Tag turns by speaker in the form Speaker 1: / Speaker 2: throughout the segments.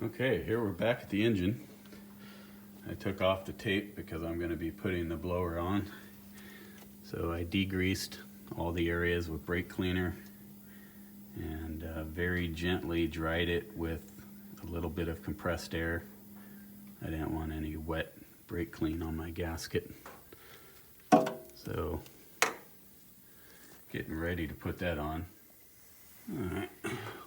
Speaker 1: Okay, here we're back at the engine. I took off the tape because I'm going to be putting the blower on. So I degreased all the areas with brake cleaner and very gently dried it with a little bit of compressed air. I didn't want any wet brake clean on my gasket. So getting ready to put that on. Alright,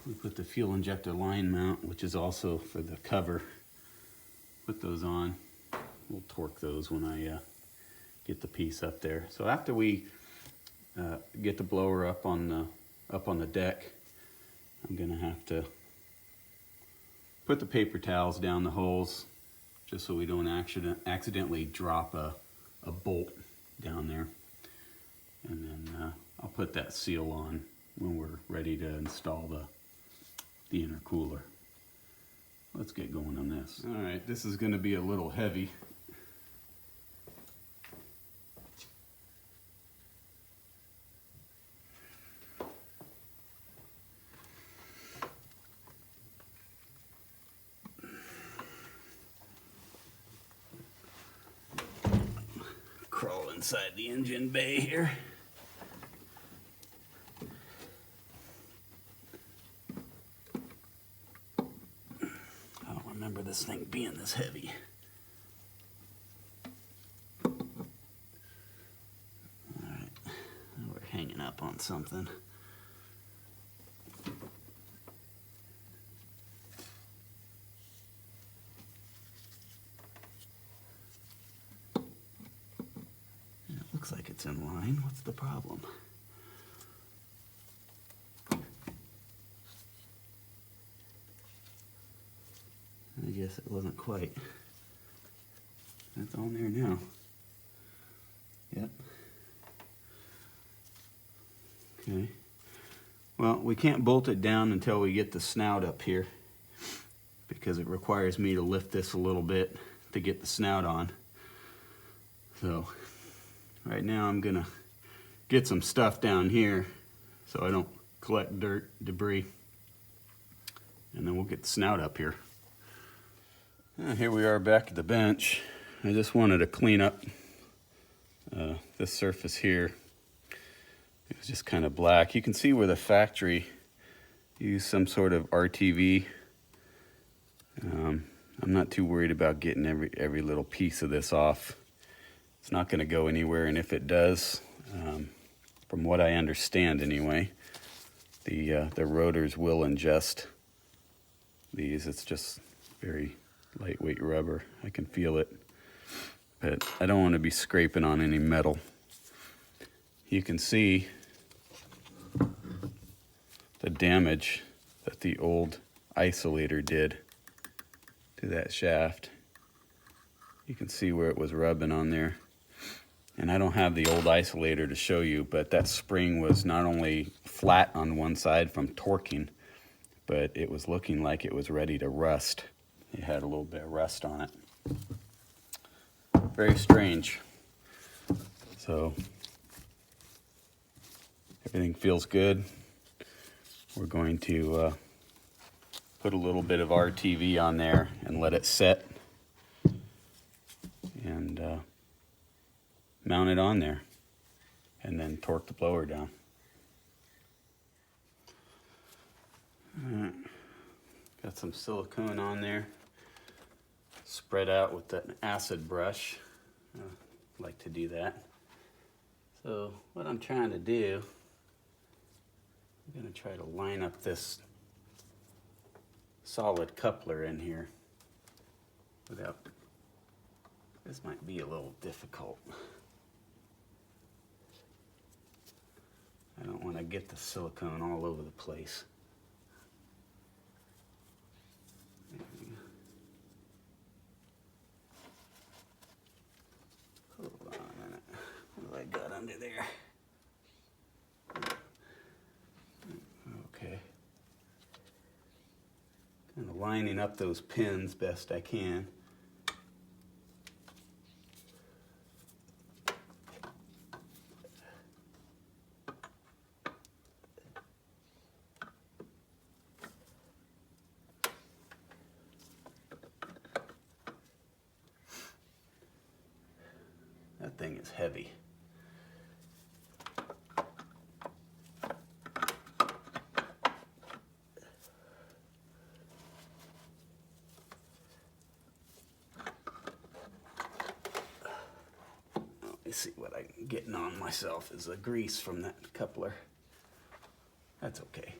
Speaker 1: we put the fuel injector line mount, which is also for the cover. Put those on. We'll torque those when I get the piece up there. So after we get the blower up on the deck, I'm gonna have to put the paper towels down the holes just so we don't accidentally drop a bolt down there. And then I'll put that seal on when we're ready to install the intercooler. Let's get going on this. All right, this is going to be a little heavy. Crawl inside the engine bay here. Remember this thing being this heavy. Alright, we're hanging up on something. It looks like it's in line. What's the problem? I guess it wasn't quite. It's on there now. Yep. Okay. Well, we can't bolt it down until we get the snout up here because it requires me to lift this a little bit to get the snout on. So right now I'm gonna get some stuff down here so I don't collect dirt, debris, and then we'll get the snout up here. Here we are back at the bench. I just wanted to clean up this surface here. It was just kind of black. You can see where the factory used some sort of RTV. I'm not too worried about getting every little piece of this off. It's not going to go anywhere, and if it does, from what I understand anyway, the rotors will ingest these. It's just very lightweight rubber. I can feel it, but I don't want to be scraping on any metal. You can see the damage that the old isolator did to that shaft. You can see where it was rubbing on there. And I don't have the old isolator to show you, but that spring was not only flat on one side from torquing, but it was looking like it was ready to rust. It had a little bit of rust on it. Very strange. So everything feels good. We're going to put a little bit of RTV on there and let it set and mount it on there and then torque the blower down. All right. Got some silicone on there, spread out with an acid brush. I like to do that. So what I'm trying to do, I'm going to try to line up this solid coupler in here without, this might be a little difficult. I don't want to get the silicone all over the place. Hold on a minute. What do I got under there? Okay. Kind of lining up those pins best I can. thing is heavy. Let me see what I'm getting on myself is the grease from that coupler. That's okay.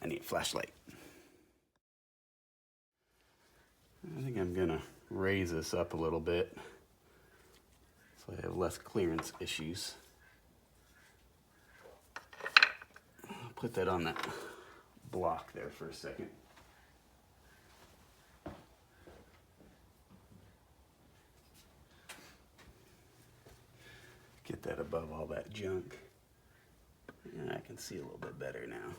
Speaker 1: I need a flashlight. I think I'm gonna raise this up a little bit so I have less clearance issues. I'll put that on that block there for a second. Get that above all that junk. And I can see a little bit better now.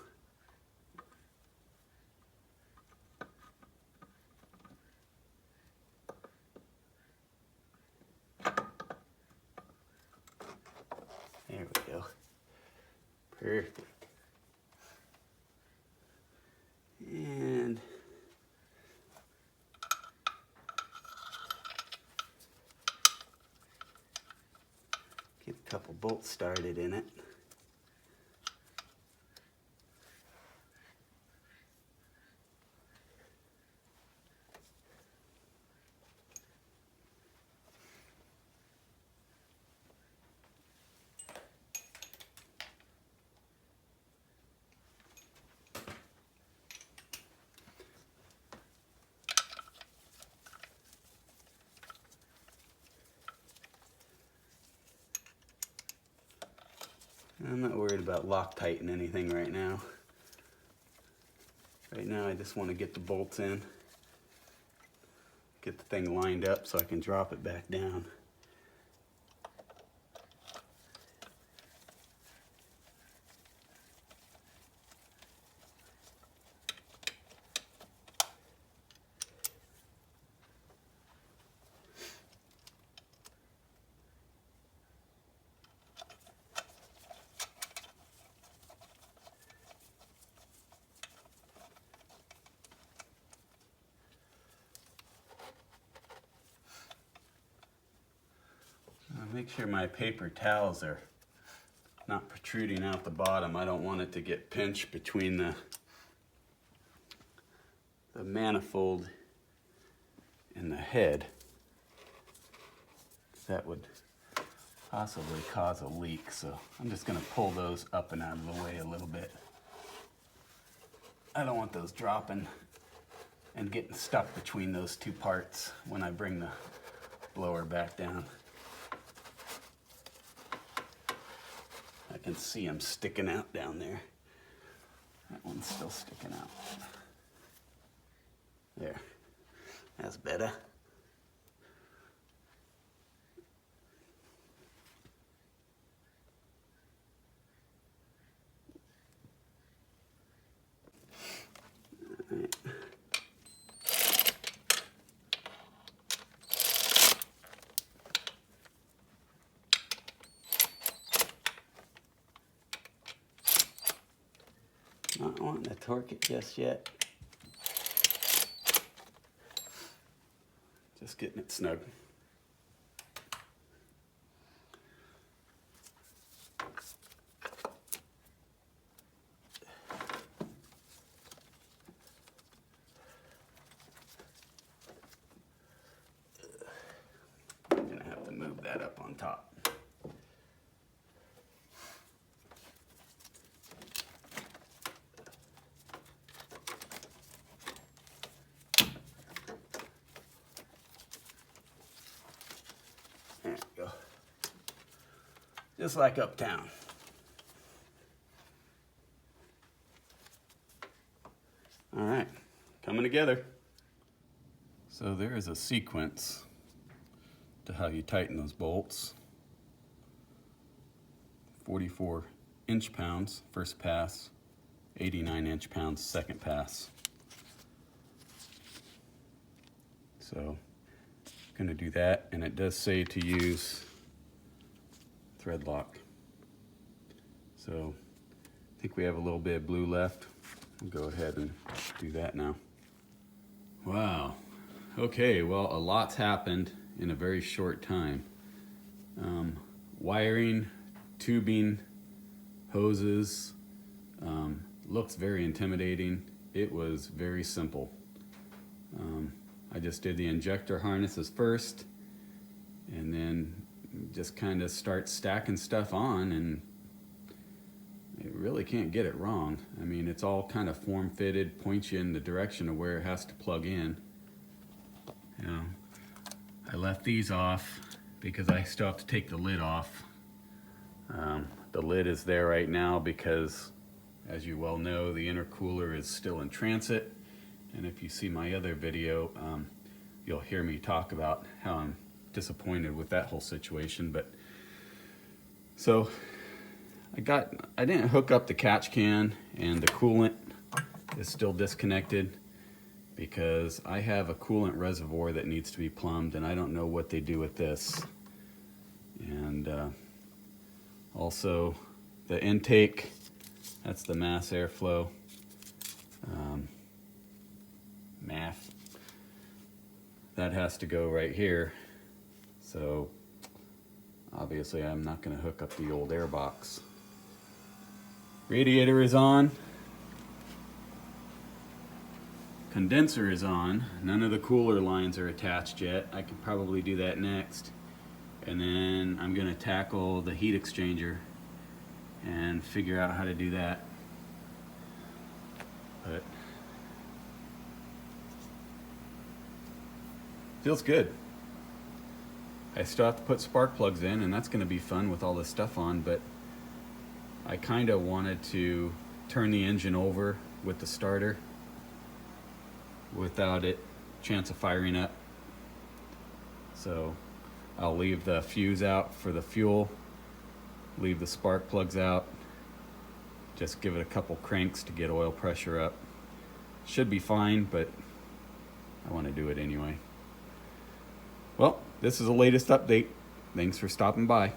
Speaker 1: There we go. Perfect. And get a couple bolts started in it. I'm not worried about Loctiting anything right now. Right now I just want to get the bolts in, get the thing lined up so I can drop it back down. Make sure my paper towels are not protruding out the bottom. I don't want it to get pinched between the manifold and the head. That would possibly cause a leak, so I'm just going to pull those up and out of the way a little bit. I don't want those dropping and getting stuck between those two parts when I bring the blower back down. I can see them sticking out down there. That one's still sticking out. There, that's better. All right. Not wanting to torque it just yet. Just getting it snug. I'm gonna have to move that up on top. There we go. Just like uptown. All right, coming together. So there is a sequence to how you tighten those bolts. 44 inch-pounds first pass, 89 inch-pounds second pass. So Gonna do that, and it does say to use thread lock. So I think we have a little bit of blue left. We'll go ahead and do that now. Wow. Okay, well, a lot's happened in a very short time. Wiring, tubing, hoses, looks very intimidating. It was very simple. I just did the injector harnesses first, and then just kind of start stacking stuff on, and it really can't get it wrong. I mean, it's all kind of form-fitted, points you in the direction of where it has to plug in. You know, I left these off because I still have to take the lid off. The lid is there right now because, as you well know, the intercooler is still in transit. And if you see my other video, you'll hear me talk about how I'm disappointed with that whole situation. But so I didn't hook up the catch can, and the coolant is still disconnected because I have a coolant reservoir that needs to be plumbed, and I don't know what they do with this. And also the intake, that's the mass airflow, MAF, that has to go right here. So obviously I'm not going to hook up the old air box. Radiator is on. Condenser is on. None of the cooler lines are attached yet. I can probably do that next. And then I'm going to tackle the heat exchanger and figure out how to do that. But feels good. I still have to put spark plugs in, and that's going to be fun with all this stuff on, but I kind of wanted to turn the engine over with the starter without it chance of firing up. So I'll leave the fuse out for the fuel, leave the spark plugs out, just give it a couple cranks to get oil pressure up. Should be fine, but I want to do it anyway. Well, this is the latest update. Thanks for stopping by.